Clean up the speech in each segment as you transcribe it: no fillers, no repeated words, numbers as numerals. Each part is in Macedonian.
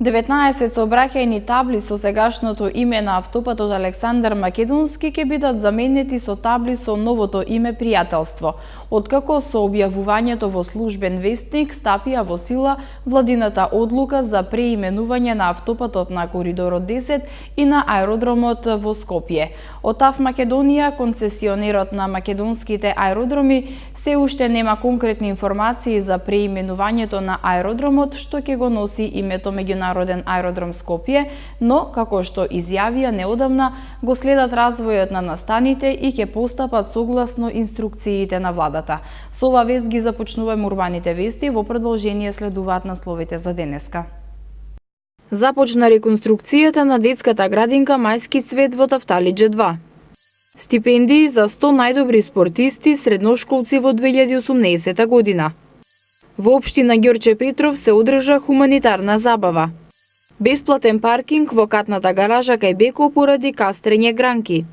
19 сообраќајни табли со сегашното име на автопатот Александар Македонски ќе бидат заменети со табли со новото име Пријателство. Откако со објавувањето во службен вестник стапија во сила владината одлука за преименување на автопатот на Коридорот 10 и на аеродромот во Скопје. Од ТАВ Македонија, концесионерот на македонските аеродроми, се уште нема конкретни информации за преименувањето на аеродромот, што ќе го носи името Меѓународен аеродром Скопје, но, како што изјавија неодамна, го следат развојот на настаните и ќе постапат согласно инструкциите на владата. Со ова вест ги започнуваме урбаните вести, во продолжение следуваат насловите за денеска. Започна реконструкцијата на детската градинка Мајски цвет во Тафталиџе 2. Стипендии за 100 најдобри спортисти средношколци во 2018 година. Во општина Ѓорче Петров се одржа хуманитарна забава. Бесплатен паркинг во катната гаража кај Беко поради кастрење гранки.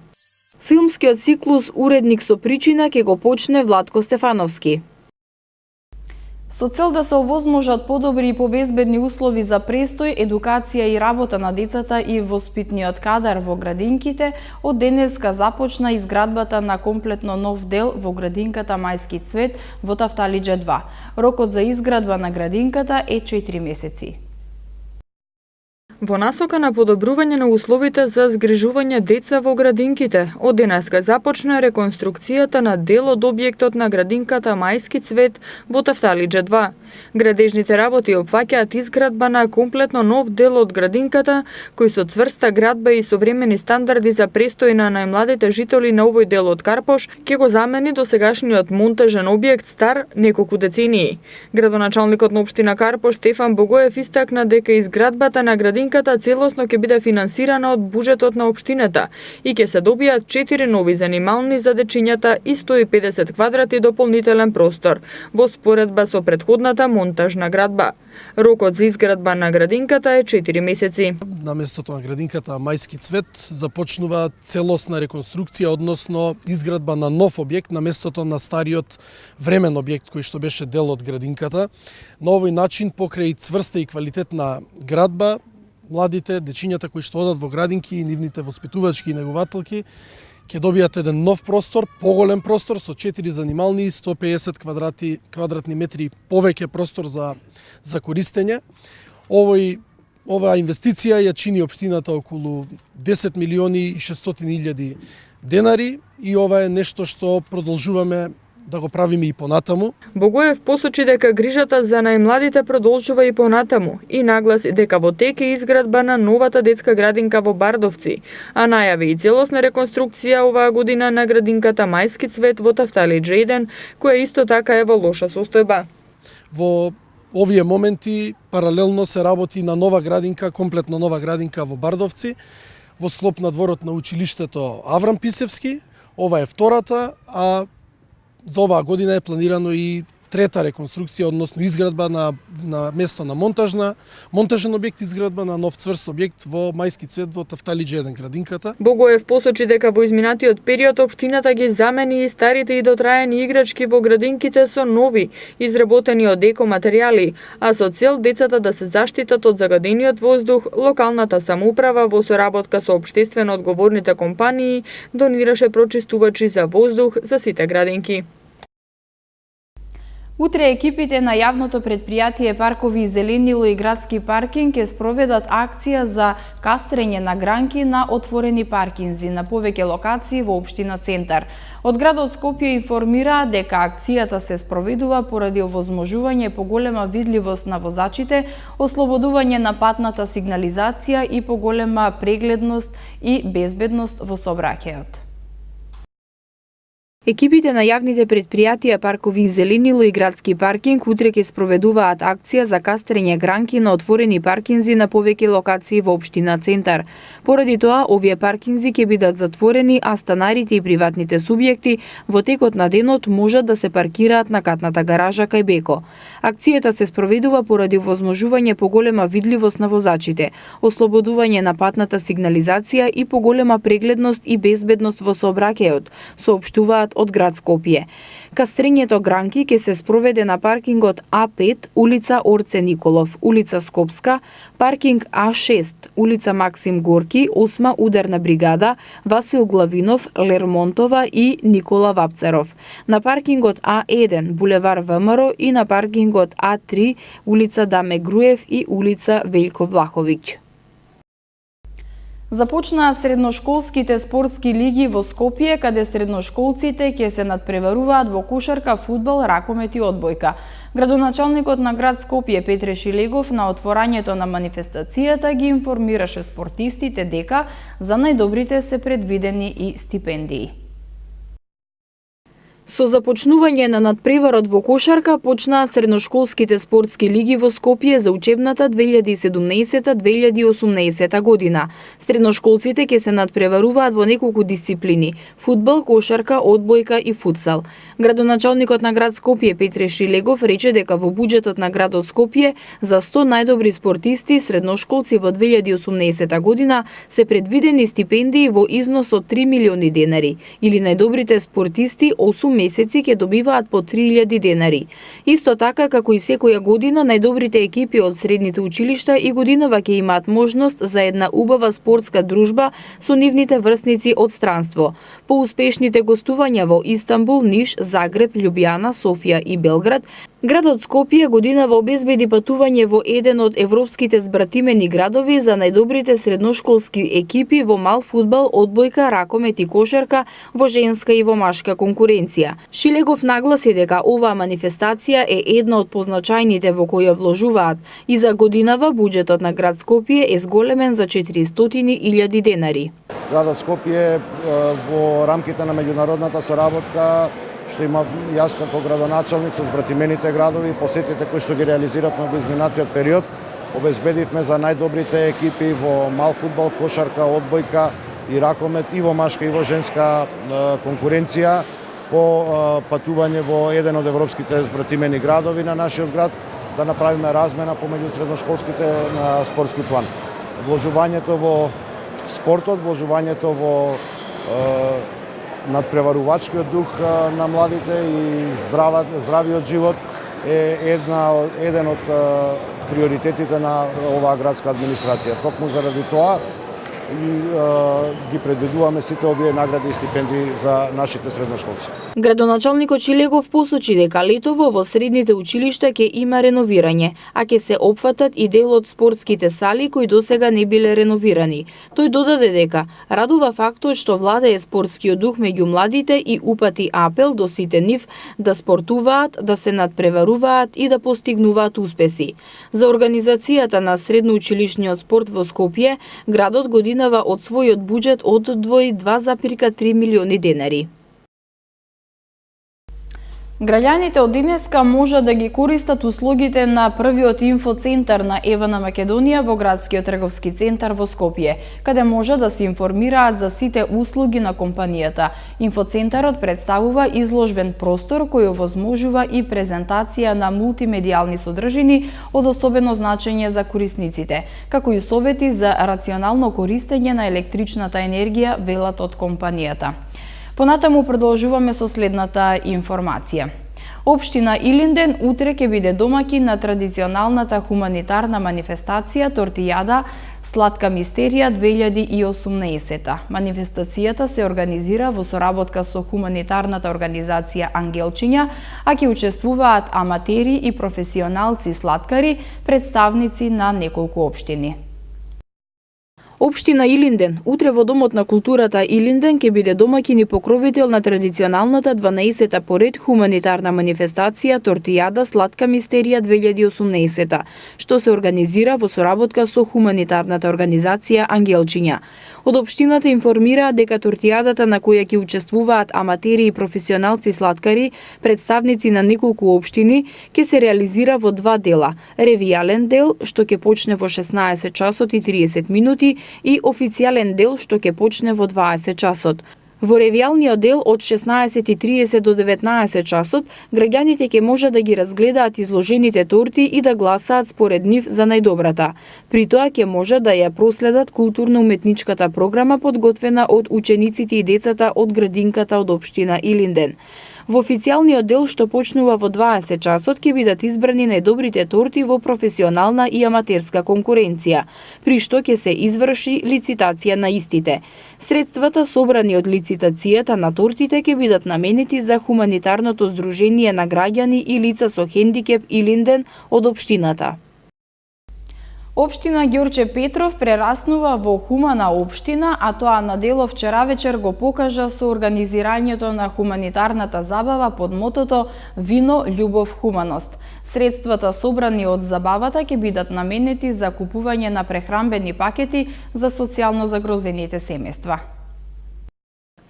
Филмскиот циклус Уредник со причина ќе го почне Владко Стефановски. Со цел да се овозможат подобри и побезбедни услови за престој, едукација и работа на децата и воспитниот кадар во градинките, од денеска започна изградбата на комплетно нов дел во градинката Мајски цвет во Тафталиџе 2. Рокот за изградба на градинката е 4 месеци. Во насока на подобрување на условите за згрижување деца во градинките, од денеска започна реконструкцијата на дел од објектот на градинката Мајски цвет во Тафталиџе 2. Градежните работи опфаќаат изградба на комплетно нов дел од градинката, кој со цврста градба и современи стандарди за престој на најмладите жители на овој дел од Карпош ќе го замени досегашниот монтажен објект стар неколку децении. Градоначалникот на општина Карпош Стефан Богоев истакна дека изградбата на градинката целосно ќе биде финансирана од буџетот на општината и ќе се добијат 4 нови занимални за дечињата и 150 квадрати дополнителен простор, во споредба со претходната монтажна градба. Рокот за изградба на градинката е 4 месеци. На местото на градинката Мајски цвет започнува целосна реконструкција, односно изградба на нов објект на местото на стариот времен објект кој што беше дел од градинката. На овој начин, покрај цврста и квалитетна градба, младите, дечињата кои што одат во градинки и нивните воспитувачки и негователки ќе добијат еден нов простор, поголем простор со 4 занимални и 150 квадратни метри повеќе простор за користење. Оваа инвестиција ја чини општината околу 10 милиони и 600 илјади денари и ова е нешто што продолжуваме да го правиме и понатаму. Богоев посочи дека грижата за најмладите продолжува и понатаму и нагласи дека во тек е изградба на новата детска градинка во Бардовци, а најави и целосна реконструкција оваа година на градинката Мајски цвет во Тафталиџе 1, која исто така е во лоша состојба. Во овие моменти паралелно се работи на нова градинка, комплетно нова градинка во Бардовци, во склоп на дворот на училиштето Аврам Писевски. Ова е втората, а за оваа година е планирано и трета реконструкција, односно изградба на место на монтажен објект, изградба на нов цврст објект во Мајски цвет во Тафталиџе 1 градинката. Богоев посочи дека во изминатиот период општината ги замени и старите и дотраени играчки во градинките со нови, изработени од екоматеријали, а со цел децата да се заштитат од загадениот воздух, локалната самоуправа во соработка со општествено одговорните компании донираше прочистувачи за воздух за сите градинки. Утре екипите на јавното претпријатие Паркови и зеленило и градски паркинг ќе спроведат акција за кастрење на гранки на отворени паркинзи на повеќе локации во општина Центар. Од градот Скопје информираа дека акцијата се спроведува поради овозможување поголема видливост на возачите, ослободување на патната сигнализација и поголема прегледност и безбедност во сообраќајот. Екипите на јавните претпријатија Паркови и зеленило и градски паркинг утре ќе спроведуваат акција за кастрење гранки на отворени паркинзи на повеќе локации во општина Центар. Поради тоа, овие паркинзи ќе бидат затворени, а станарите и приватните субјекти во текот на денот можат да се паркираат на катната гаража кај Беко. Акцијата се спроведува поради возможување поголема видливост на возачите, ослободување на патната сигнализација и поголема прегледност и безбедност во сообраќајот, соопштуваат од град Скопје. Кастрењето гранки ќе се спроведе на паркингот А5, улица Орце Николов, улица Скопска, паркинг А6, улица Максим Горки, 8 ударна бригада, Васил Главинов, Лермонтова и Никола Вапцаров. На паркингот А1, булевар ВМРО и на паркингот А3, улица Даме Груев и улица Велјко Влаховиќ. Започнаа средношколските спортски лиги во Скопје, каде средношколците ќе се надпреваруваат во кошарка, фудбал, ракомет и одбојка. Градоначалникот на град Скопје Петре Шилегов на отворањето на манифестацијата ги информираше спортистите дека за најдобрите се предвидени и стипендии. Со започнување на надпреварот во кошарка почнаа средношколските спортски лиги во Скопје за учебната 2017-2018 година. Средношколците ќе се надпреваруваат во неколку дисциплини: фудбал, кошарка, одбојка и футсал. Градоначалникот на град Скопје Петре Шилегов рече дека во буџетот на градот Скопје за 100 најдобри спортисти средношколци во 2018 година се предвидени стипендии во износ од 3 милиони денари, или најдобрите спортисти 8 месеци ќе добиваат по 3000 денари. Исто така, како и секоја година, најдобрите екипи од средните училишта и годинава ќе имаат можност за една убава спортска дружба со нивните врсници од странство. По успешните гостувања во Истанбул, Ниш, Загреб, Љубљана, Софија и Белград, градот Скопје годинава обезбеди патување во еден од европските збратимени градови за најдобрите средношколски екипи во мал фудбал, одбојка, ракомет и кошарка, во женска и во машка конкуренција. Шилегов нагласи дека оваа манифестација е една од позначајните во која вложуваат и за годинава буџетот на град Скопје е зголемен за 400.000 денари. Градот Скопје во рамките на меѓународната соработка што има јас како градоначалник со збратимените градови, посетите кои што ги реализиравме во изминатиот период, обезбедивме за најдобрите екипи во мал фудбал, кошарка, одбојка и ракомет и во машка и во женска конкуренција по патување во еден од европските збратимени градови на нашиот град, да направиме размена помеѓу средношколските на спортски план. Вложувањето во спортот, вложувањето во надпреварувачкиот дух на младите и здравиот живот е еден од приоритетите на оваа градска администрација. Токму заради тоа и ги предвидуваме сите овие награди и стипендии за нашите средношколци. Градоначалникот Шилегов посочи дека летово во средните училишта ќе има реновирање, а ќе се опфатат и дел од спортските сали кои досега не биле реновирани. Тој додаде дека радува фактот што владее спортскиот дух меѓу младите и упати апел до сите нив да спортуваат, да се надпреваруваат и да постигнуваат успеси. За организацијата на средноучилишниот спорт во Скопје, градот годинава од својот буџет одвои 2,3 милиони денари. Граѓаните од денеска можат да ги користат услугите на првиот инфоцентар на ЕВА на Македонија во градскиот трговски центар во Скопје, каде може да се информираат за сите услуги на компанијата. Инфоцентарот представува изложбен простор кој овозможува и презентација на мултимедијални содржини од особено значење за корисниците, како и совети за рационално користење на електричната енергија, велат од компанијата. Понатаму продолжуваме со следната информација. Општина Илинден утре ќе биде домаќин на традиционалната хуманитарна манифестација Тортијада Сладка мистерија 2018. Манифестацијата се организира во соработка со хуманитарната организација Ангелчиња, а ќе учествуваат аматери и професионалци сладкари, представници на неколку општини. Општина Илинден утре во Домот на културата Илинден ќе биде домаќин и покровител на традиционалната 12-та поред хуманитарна манифестација Тортијада Сладка мистерија 2018, што се организира во соработка со хуманитарната организација Ангелчиња. Од општината информираат дека тортијадата на која ќе учествуваат аматери и професионалци сладкари, представници на неколку општини, ќе се реализира во два дела: ревијален дел што ќе почне во 16 часот и 30 минути и официјален дел што ќе почне во 20 часот. Во ревијалниот дел од 16:30 до 19 часот, граѓаните ќе може да ги разгледаат изложените торти и да гласаат според нив за најдобрата. При тоа ќе може да ја проследат културно-уметничката програма подготвена од учениците и децата од градинката од општина Илинден. Во официјалниот дел што почнува во 20 часот ќе бидат избрани најдобрите торти во професионална и аматерска конкуренција, при што ќе се изврши лицитација на истите. Средствата собрани од лицитацијата на тортите ќе бидат наменети за хуманитарното здружение на граѓани и лица со хендикеп Илинден од општината. Општина Ѓорче Петров прераснува во хумана општина, а тоа на дело вчера вечер го покажа со организирањето на хуманитарната забава под мотото Вино, љубов, хуманост. Средствата собрани од забавата ќе бидат наменети за купување на прехранбени пакети за социјално загрозените семејства.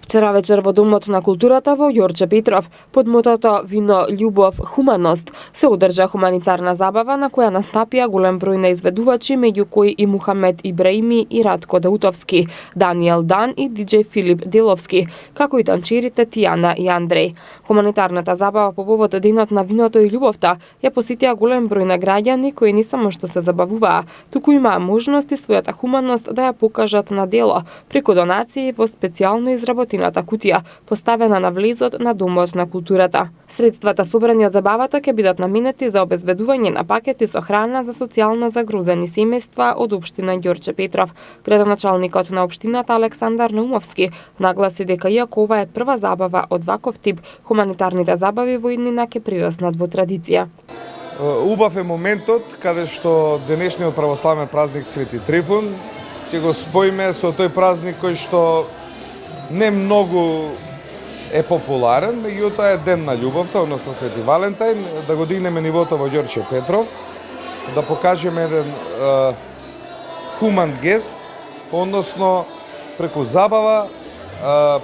Вчера вечер во Домот на културата во Ѓорче Петров под мотото Вино, љубов, хуманост се одржа хуманитарна забава на која настапија голем број на изведувачи, меѓу кои и Мухамед Ибраими и Радко Даутовски, Даниел Дан и диџеј Филип Деловски, како и танчерите Тијана и Андреј. Хуманитарната забава по повод денот на виното и љубовта ја посетија голем број на граѓани кои не само што се забавуваа, туку имаа можност и својата хуманост да ја покажат на дело преку донации во специјално изработената кутија, поставена на влезот на Домот на културата. Средствата собрани од забавата ќе бидат наменети за обезбедување на пакети со храна за социјално загрозени семејства од општина Ѓорче Петров. Градоначалникот на општината Александар Наумовски нагласи дека иако ова е прва забава од ваков тип, хуманитарните забави во иднина ќе прираснат во традиција. Убав е моментот каде што денешниот православен празник Свети Трифун ќе го споиме со тој празник кој што не многу е популарен, меѓутоа е ден на љубовта, односно Свети Валентајн, да го дигнеме нивото во Ѓорче Петров, да покажеме еден хуман гест, односно преку забава,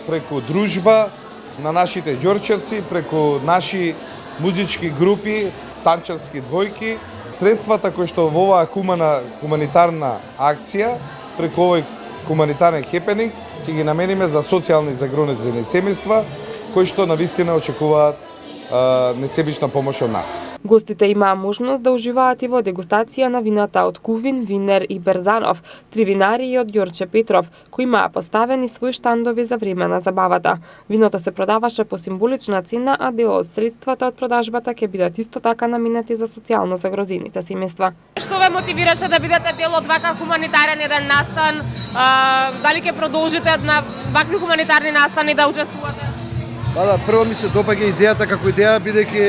преку дружба на нашите ѓорчевци, преку наши музички групи, танчарски двојки, средствата кои што во оваа хуманитарна акција, преку овој хуманитарен хепенинг, ќе ги намениме за социјални загрозени семејства, кои што навистина очекуваат несебична помош од нас. Гостите имаа можност да уживаат и во дегустација на вината од Кувин, Винер и Берзанов, три винарии од Ѓорче Петров, кои имаа поставени своји штандови за време на забавата. Виното се продаваше по символична цена, а дел од средствата од продажбата ќе бидат исто така наменети за социјално загрозените семејства. Што ве мотивираше да бидете дел од вака хуманитарен еден настан? Дали ќе продолжите на вакви хуманитарни настани да учествувате? Да, прво ми се допаѓа идејата како идеја, бидејќи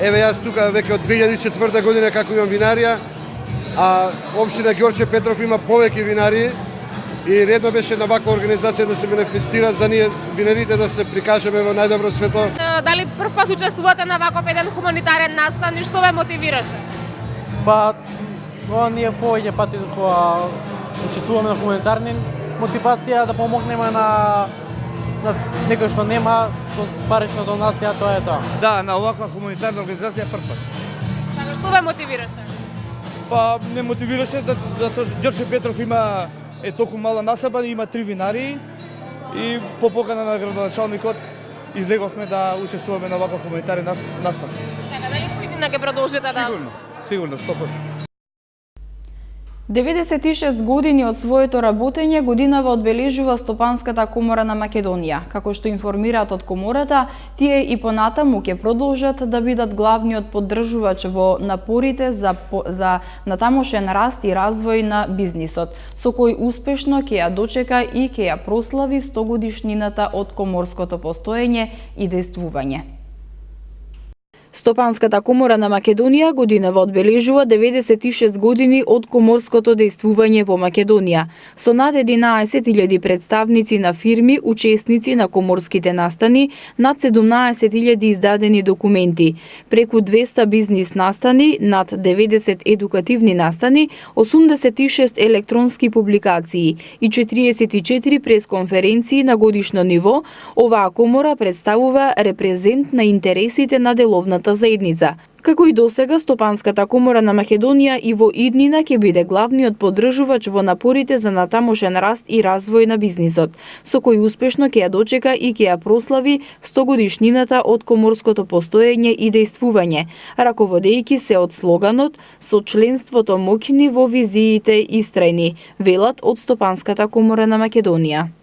еве јас тука веќе од 2004 година како имам винарија, а општина Ѓорче Петров има повеќе винарии и редно беше на ваква организација да се манифестира за ние винарите да се прикажеме во најдобро светло. Дали прв пат учествувате на ваков еден хуманитарен настан и што ве мотивираше? Па, ние повеќе пати кога учествуваме на хуманитарни мотивација да помогнеме на некој што нема со парична донација, тоа е тоа. Да, на оваква хуманитарна организација прв пат. Така, што ве мотивираше? Па, не мотивираше затоа што Ѓорче Петров има толку мала насаба, има три винарии и по покана на градоначалникот излеговме да учествуваме на оваква хуманитарен настан. Така, дали поиднина ќе продолжите да? Сигурно, 100%. 96 години од своето работење годинава одбележува Стопанската комора на Македонија. Како што информираат од комората, тие и понатаму ќе продолжат да бидат главниот поддржувач во напорите за натамошен раст и развој на бизнисот, со кој успешно ќе ја дочека и ќе ја прослави 100 годишнината од коморското постоење и дејствување. Стопанската комора на Македонија годинава одбележува 96 години од коморското дејствување во Македонија, со над 11.000 представници на фирми, учесници на коморските настани, над 17.000 издадени документи, преку 200 бизнис настани, над 90 едукативни настани, 86 електронски публикации и 44 пресконференции на годишно ниво. Оваа комора представува репрезент на интересите на деловната локалната заедница. Како и досега, Стопанската комора на Македонија и во иднина ќе биде главниот поддржувач во напорите за натамошен раст и развој на бизнисот, со кој успешно ќе ја дочека и ќе ја прослави 100 годишнината од коморското постоење и дејствување, раководејќи се од слоганот "Со членството моќни, во визиите истрајни", велат од Стопанската комора на Македонија.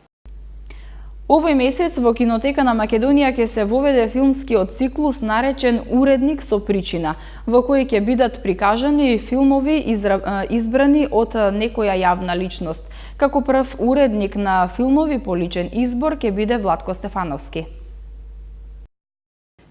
Овој месец во Кинотека на Македонија ќе се воведе филмскиот циклус наречен Уредник со причина, во кој ќе бидат прикажани филмови избрани од некоја јавна личност. Како прв уредник на филмови по личен избор ќе биде Владко Стефановски.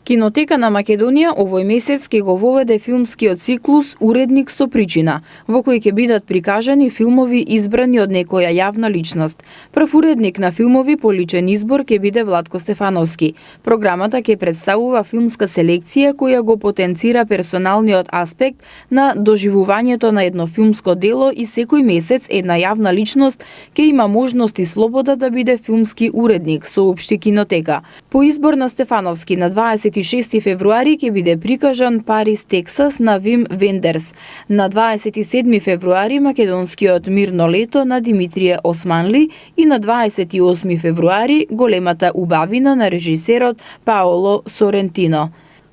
Кинотека на Македонија овој месец ќе го воведе филмскиот циклус Уредник со причина, во кој ќе бидат прикажани филмови избрани од некоја јавна личност. Прв уредник на филмови по личен избор ќе биде Владко Стефановски. Програмата ќе представува филмска селекција која го потенцира персоналниот аспект на доживувањето на едно филмско дело и секој месец една јавна личност ќе има можност и слобода да биде филмски уредник, соопшти Кинотека. По избор на Стефановски на 26 февруари ќе биде прикажан Парис, Тексас на Вим Вендерс. На 27 февруари македонскиот Мирно лето на Димитрije Османли и на 28 февруари Големата убавина на режисерот Паоло Сорентино.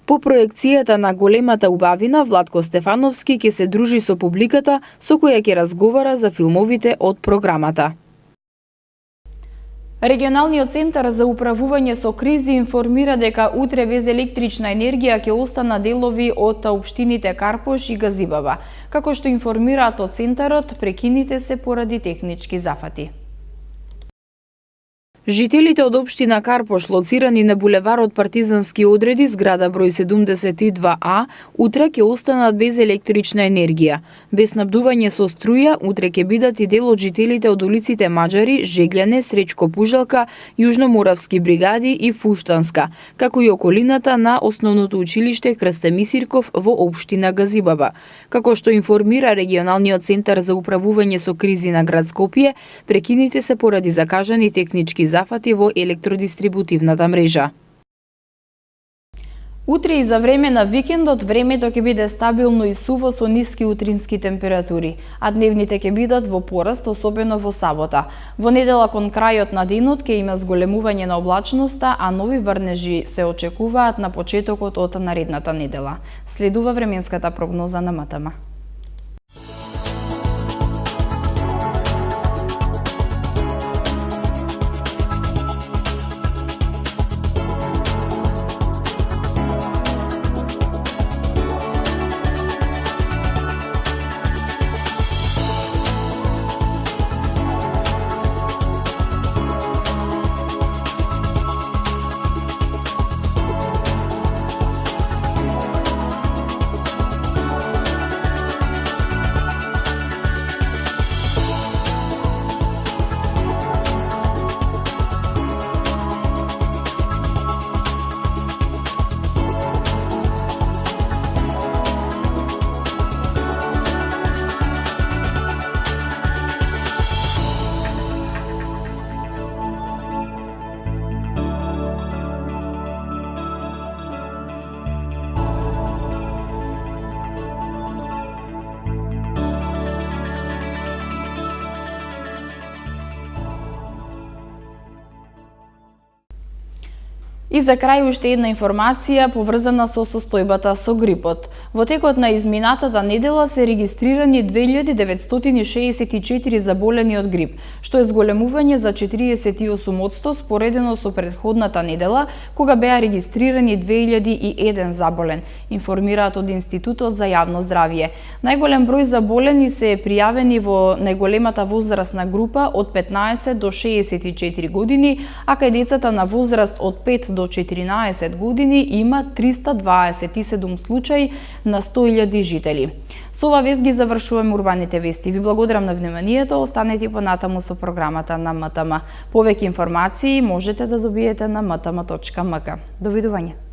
По проекцијата на Големата убавина, Владко Стефановски ќе се дружи со публиката со која ќе разговара за филмовите од програмата. Регионалниот центар за управување со кризи информира дека утре без електрична енергија ќе остана делови од општините Карпош и Газибаба. Како што информираат од центарот, прекините се поради технички зафати. Жителите од општина Карпош, лоцирани на булеварот Партизански одреди, зграда број 72А, утре ќе останат без електрична енергија. Без снабдување со струја, утре ќе бидат и дел од жителите од улиците Маџари, Жегляне, Сречко Пужалка, Јужноморавски бригади и Фуштанска, како и околината на основното училиште Крсте Мисирков во општина Газибаба. Како што информира регионалниот центар за управување со кризи на град Скопје, прекините се поради закажани технички зафати во електродистрибутивната мрежа. Утре и за време на викендот времето ќе биде стабилно и суво со ниски утрински температури, а дневните ќе бидат во пораст, особено во сабота. Во недела кон крајот на денот ќе има зголемување на облачноста, а нови врнежи се очекуваат на почетокот од наредната недела. Следува временската прогноза на МТМ. И за крај уште една информација поврзана со состојбата со грипот. Во текот на изминатата недела се регистрирани 2964 заболени од грип, што е зголемување за 48% споредено со претходната недела, кога беа регистрирани 2001 заболен, информираат од Институтот за јавно здравје. Најголем број заболени се пријавени во најголемата возрастна група од 15 до 64 години, а кај децата на возраст од 5 до 14 години има 327 случаи на 100.000 жители. Со ова вест ги завршуваме урбаните вести. Ви благодарам на вниманието, останете понатаму со програмата на МТМ. Повеќе информации можете да добиете на mtm.mk. Довидување.